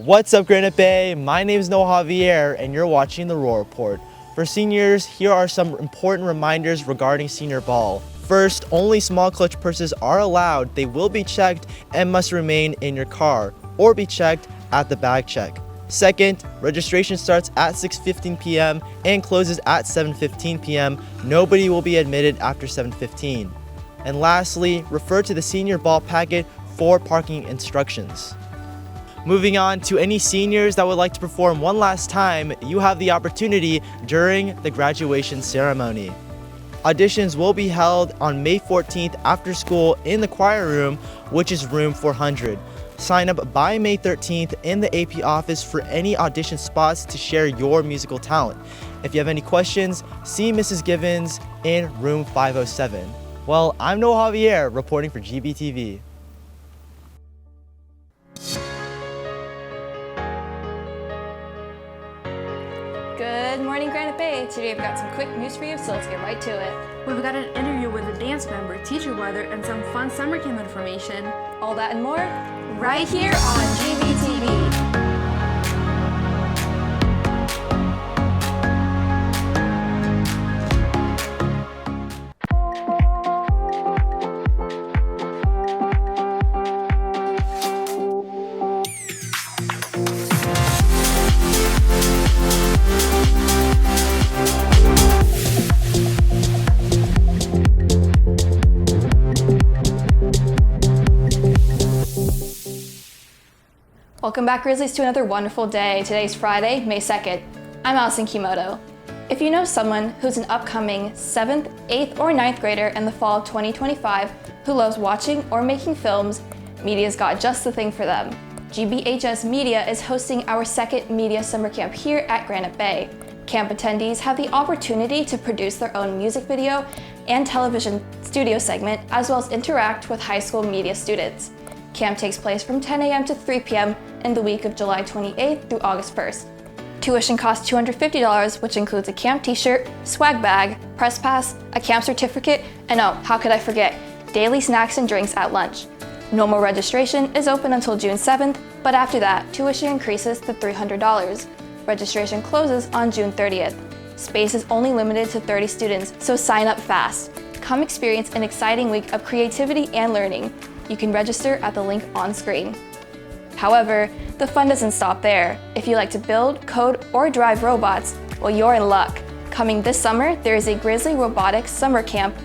What's up, Granite Bay? My name is Noah Javier, and you're watching the Roar Report. For seniors, here are some important reminders regarding senior ball. First, only small clutch purses are allowed. They will be checked and must remain in your car or be checked at the bag check. Second, registration starts at 6:15 p.m. and closes at 7:15 p.m. Nobody will be admitted after 7:15. And lastly, refer to the senior ball packet for parking instructions. Moving on to any seniors that would like to perform one last time, you have the opportunity during the graduation ceremony. Auditions will be held on May 14th after school in the choir room, which is room 400. Sign up by May 13th in the AP office for any audition spots to share your musical talent. If you have any questions, see Mrs. Givens in room 507. Well, I'm Noah Javier reporting for GBTV. Good morning, Granite Bay. Today I've got some quick news for you, so let's get right to it. We've got an interview with a dance member, teacher weather, and some fun summer camp information. All that and more right here on GBTV. Welcome back, Grizzlies, to another wonderful day. Today's Friday, May 2nd. I'm Allison Kimoto. If you know someone who's an upcoming 7th, 8th, or 9th grader in the fall of 2025 who loves watching or making films, media's got just the thing for them. GBHS Media is hosting our second media summer camp here at Granite Bay. Camp attendees have the opportunity to produce their own music video and television studio segment, as well as interact with high school media students. Camp takes place from 10 a.m. to 3 p.m. in the week of July 28th through August 1st. Tuition costs $250, which includes a camp t-shirt, swag bag, press pass, a camp certificate, and oh, how could I forget, daily snacks and drinks at lunch. Normal registration is open until June 7th, but after that, tuition increases to $300. Registration closes on June 30th. Space is only limited to 30 students, so sign up fast. Come experience an exciting week of creativity and learning. You can register at the link on screen. However, the fun doesn't stop there. If you like to build, code, or drive robots, well, you're in luck. Coming this summer, there is a Grizzly Robotics Summer Camp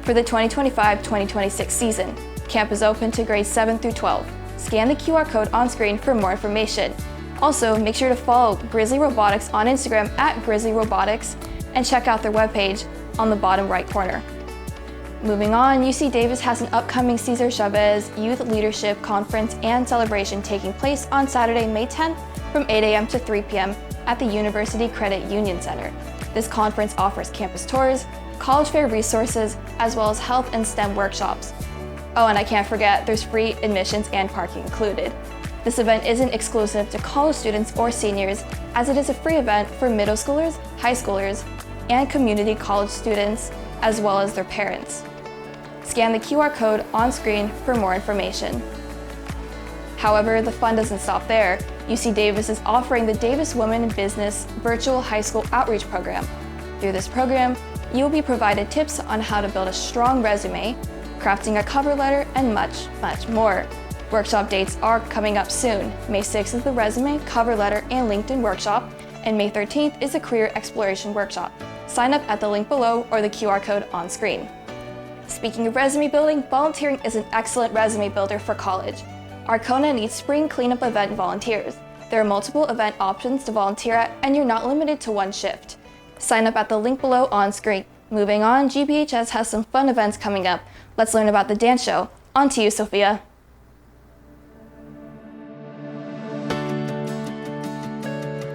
for the 2025-2026 season. Camp is open to grades 7 through 12. Scan the QR code on screen for more information. Also, make sure to follow Grizzly Robotics on Instagram at Grizzly Robotics and check out their webpage on the bottom right corner. Moving on, UC Davis has an upcoming Cesar Chavez Youth Leadership Conference and Celebration taking place on Saturday, May 10th from 8 a.m. to 3 p.m. at the University Credit Union Center. This conference offers campus tours, college fair resources, as well as health and STEM workshops. Oh, and I can't forget, there's free admissions and parking included. This event isn't exclusive to college students or seniors, as it is a free event for middle schoolers, high schoolers, and community college students, as well as their parents. Scan the QR code on screen for more information. However, the fun doesn't stop there. UC Davis is offering the Davis Women in Business Virtual High School Outreach Program. Through this program, you will be provided tips on how to build a strong resume, crafting a cover letter, and much, much more. Workshop dates are coming up soon. May 6th is the resume, cover letter, and LinkedIn workshop, and May 13th is the career exploration workshop. Sign up at the link below or the QR code on screen. Speaking of resume building, volunteering is an excellent resume builder for college. Arcona needs spring cleanup event volunteers. There are multiple event options to volunteer at, and you're not limited to one shift. Sign up at the link below on screen. Moving on, GBHS has some fun events coming up. Let's learn about the dance show. On to you, Sophia.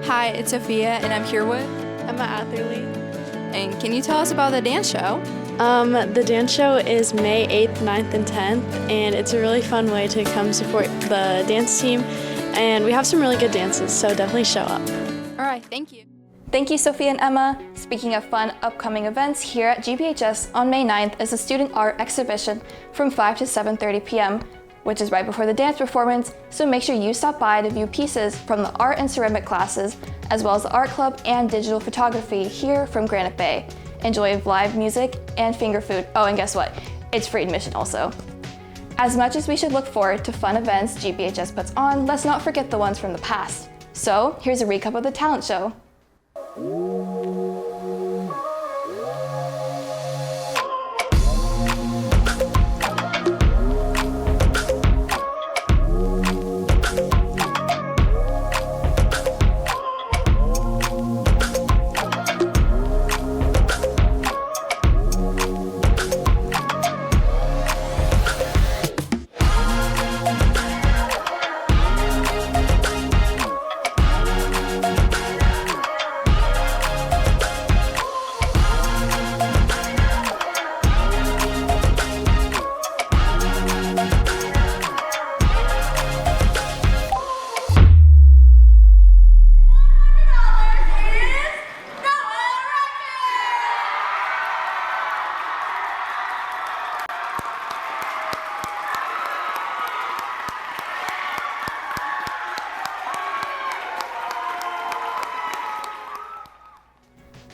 Hi, it's Sophia, and I'm here with Emma Atherley. And can you tell us about the dance show? The dance show is May 8th, 9th, and 10th, and it's a really fun way to come support the dance team, and we have some really good dances, so definitely show up. All right, thank you. Thank you, Sophia and Emma. Speaking of fun upcoming events, here at GBHS on May 9th is a student art exhibition from 5 to 7:30 p.m. which is right before the dance performance, so make sure you stop by to view pieces from the art and ceramic classes, as well as the art club and digital photography here from Granite Bay. Enjoy live music and finger food. Oh, and guess what? It's free admission also. As much as we should look forward to fun events GBHS puts on, let's not forget the ones from the past. So here's a recap of the talent show.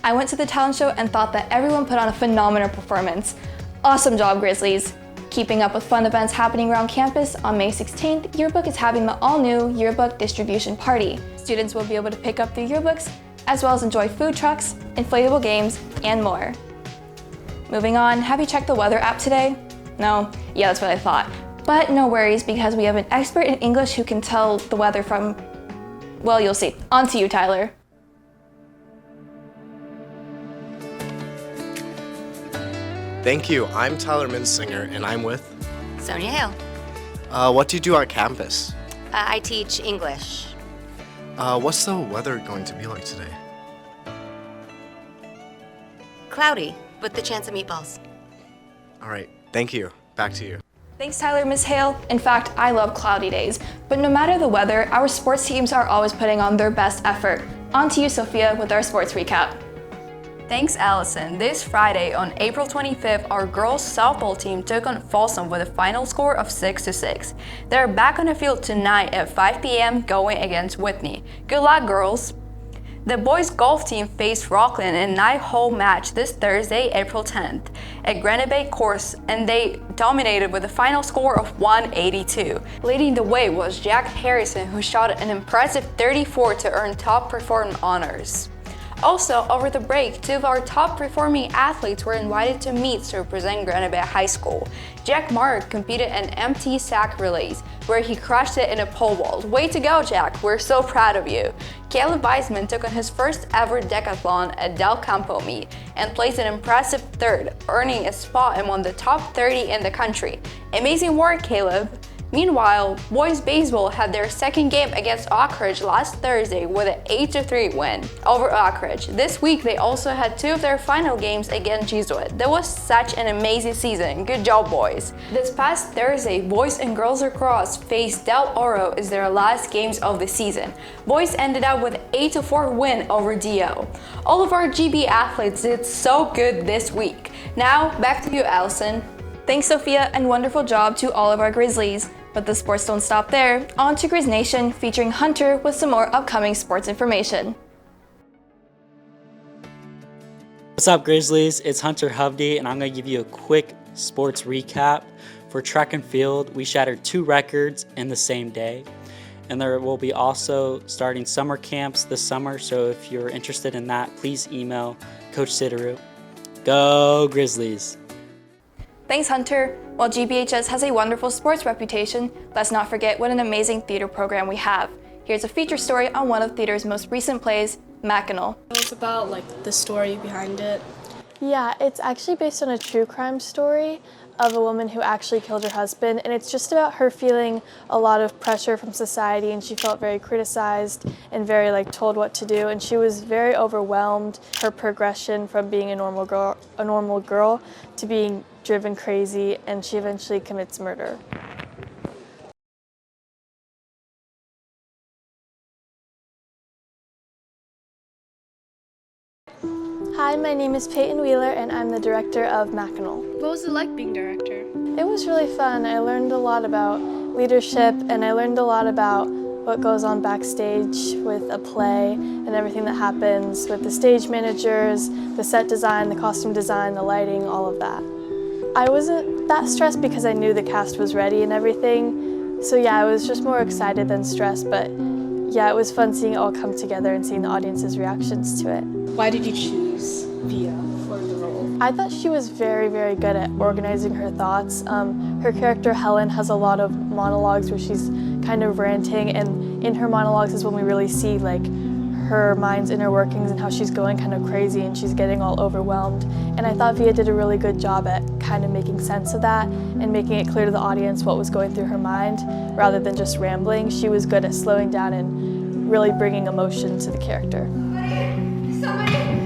I went to the talent show and thought that everyone put on a phenomenal performance. Awesome job, Grizzlies! Keeping up with fun events happening around campus, on May 16th, Yearbook is having the all-new Yearbook Distribution Party. Students will be able to pick up their yearbooks, as well as enjoy food trucks, inflatable games, and more. Moving on, have you checked the weather app today? No? Yeah, that's what I thought. But no worries, because we have an expert in English who can tell the weather from, well, you'll see. On to you, Tyler. Thank you. I'm Tyler Minsinger, and I'm with... Sonia Hale. What do you do on campus? I teach English. What's the weather going to be like today? Cloudy, with the chance of meatballs. All right, thank you. Back to you. Thanks, Tyler, Ms. Hale. In fact, I love cloudy days. But no matter the weather, our sports teams are always putting on their best effort. On to you, Sophia, with our sports recap. Thanks, Allison. This Friday, on April 25th, our girls softball team took on Folsom with a final score of 6-6. They're back on the field tonight at 5 p.m. going against Whitney. Good luck, girls! The boys golf team faced Rockland in a 9-hole match this Thursday, April 10th, at Granite Bay course, and they dominated with a final score of 182. Leading the way was Jack Harrison, who shot an impressive 34 to earn top performing honors. Also, over the break, 2 of our top performing athletes were invited to meets to represent Granite Bay High School. Jack Mark competed in empty sack relays, where he crushed it in a pole vault. Way to go, Jack! We're so proud of you. Caleb Weisman took on his first ever decathlon at Del Campo meet and placed an impressive 3rd, earning a spot among the top 30 in the country. Amazing work, Caleb! Meanwhile, boys baseball had their second game against Oak Ridge last Thursday with an 8-3 win over Oak Ridge. This week, they also had 2 of their final games against Jesuit. That was such an amazing season. Good job, boys. This past Thursday, boys and girls lacrosse faced Del Oro as their last games of the season. Boys ended up with an 8-4 win over DO. All of our GB athletes did so good this week. Now, back to you, Allison. Thanks, Sophia, and wonderful job to all of our Grizzlies. But the sports don't stop there. On to Grizz Nation, featuring Hunter with some more upcoming sports information. What's up, Grizzlies? It's Hunter Hovde, and I'm going to give you a quick sports recap. For track and field, we shattered 2 records in the same day. And there will be also starting summer camps this summer, so if you're interested in that, please email Coach Sideru. Go Grizzlies! Thanks, Hunter. While GBHS has a wonderful sports reputation, let's not forget what an amazing theater program we have. Here's a feature story on one of theater's most recent plays, Mackinac. It's about the story behind it. Yeah, it's actually based on a true crime story of a woman who actually killed her husband, and it's just about her feeling a lot of pressure from society, and she felt very criticized and very told what to do, and she was very overwhelmed. Her progression from being a normal girl to being driven crazy, and she eventually commits murder. Hi, my name is Peyton Wheeler, and I'm the director of Mackinac. What was it like being director? It was really fun. I learned a lot about leadership, and I learned a lot about what goes on backstage with a play and everything that happens with the stage managers, the set design, the costume design, the lighting, all of that. I wasn't that stressed because I knew the cast was ready and everything. So yeah, I was just more excited than stressed, but yeah, it was fun seeing it all come together and seeing the audience's reactions to it. Why did you choose Via for the role? I thought she was very, very good at organizing her thoughts. Her character Helen has a lot of monologues where she's kind of ranting, and in her monologues is when we really see like her mind's inner workings and how she's going kind of crazy and she's getting all overwhelmed. And I thought Via did a really good job at kind of making sense of that and making it clear to the audience what was going through her mind rather than just rambling. She was good at slowing down and really bringing emotion to the character. Somebody!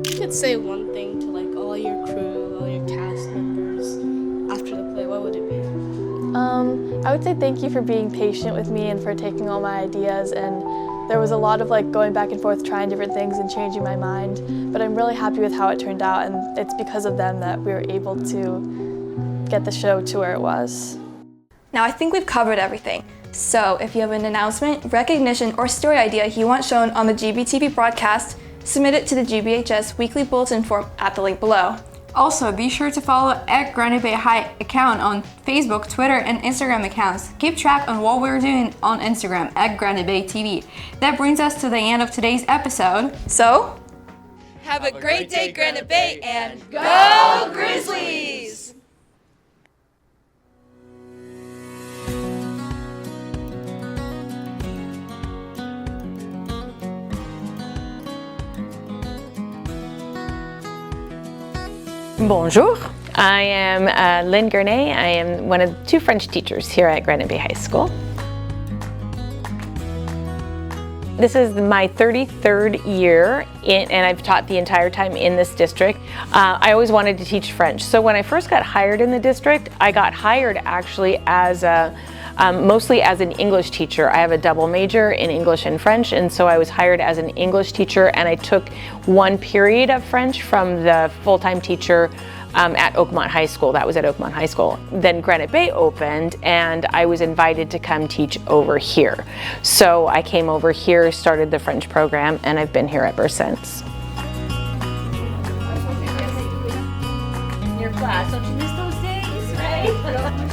You could say one thing to like all your crew, all your cast members after the play, what would it be? I would say thank you for being patient with me and for taking all my ideas, and there was a lot of like going back and forth trying different things and changing my mind, but I'm really happy with how it turned out, and it's because of them that we were able to get the show to where it was. Now I think we've covered everything. So if you have an announcement, recognition, or story idea you want shown on the GBTV broadcast, submit it to the GBHS weekly bulletin form at the link below. Also, be sure to follow Granite Bay High account on Facebook, Twitter, and Instagram accounts. Keep track on what we're doing on Instagram Granite Bay TV. That brings us to the end of today's episode. So, Have a great day, Granite Bay, and go Grizzlies! Bonjour, I am Lynn Gurney. I am one of 2 French teachers here at Granite Bay High School. This is my 33rd year and I've taught the entire time in this district. I always wanted to teach French. So when I first got hired in the district, I got hired actually as mostly as an English teacher. I have a double major in English and French, and so I was hired as an English teacher, and I took 1 period of French from the full-time teacher at Oakmont High School. That was at Oakmont High School. Then Granite Bay opened, and I was invited to come teach over here. So I came over here, started the French program, and I've been here ever since. In your class, don't you miss those days, right?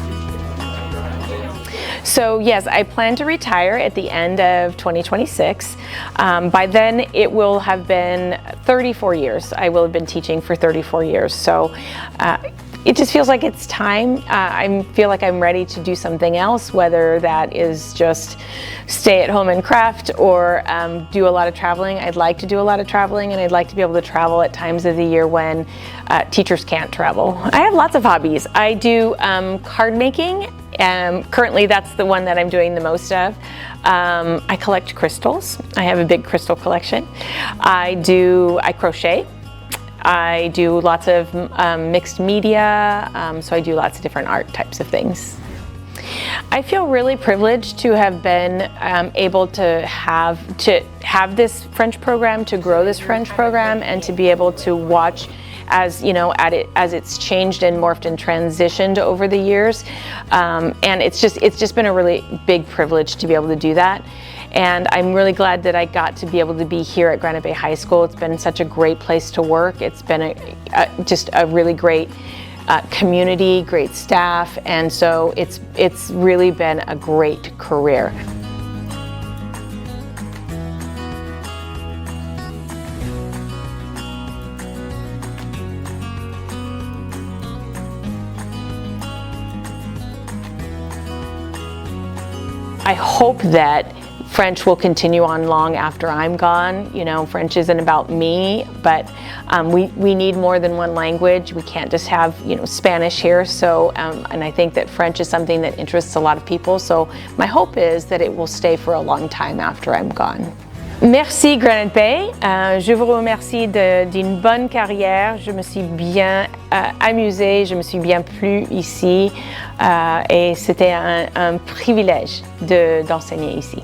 So yes, I plan to retire at the end of 2026. By then it will have been 34 years. I will have been teaching for 34 years. So it just feels like it's time. I feel like I'm ready to do something else, whether that is just stay at home and craft or do a lot of traveling. I'd like to do a lot of traveling, and I'd like to be able to travel at times of the year when teachers can't travel. I have lots of hobbies. I do card making. Currently that's the one that I'm doing the most of. I collect crystals. I have a big crystal collection. I crochet. I do lots of mixed media, so I do lots of different art types of things. I feel really privileged to have been able to have this French program, to grow this French program, and to be able to watch as it's changed and morphed and transitioned over the years, and it's just been a really big privilege to be able to do that. And I'm really glad that I got to be able to be here at Granite Bay High School. It's been such a great place to work. It's been just a really great community, great staff, and so it's really been a great career. I hope that French will continue on long after I'm gone. You know, French isn't about me, but we need more than one language. We can't just have, Spanish here. So, and I think that French is something that interests a lot of people. So my hope is that it will stay for a long time after I'm gone. Merci Granite Bay. Je vous remercie d'une bonne carrière. Je me suis bien amusée, je me suis bien plu ici et c'était un privilège d'enseigner ici.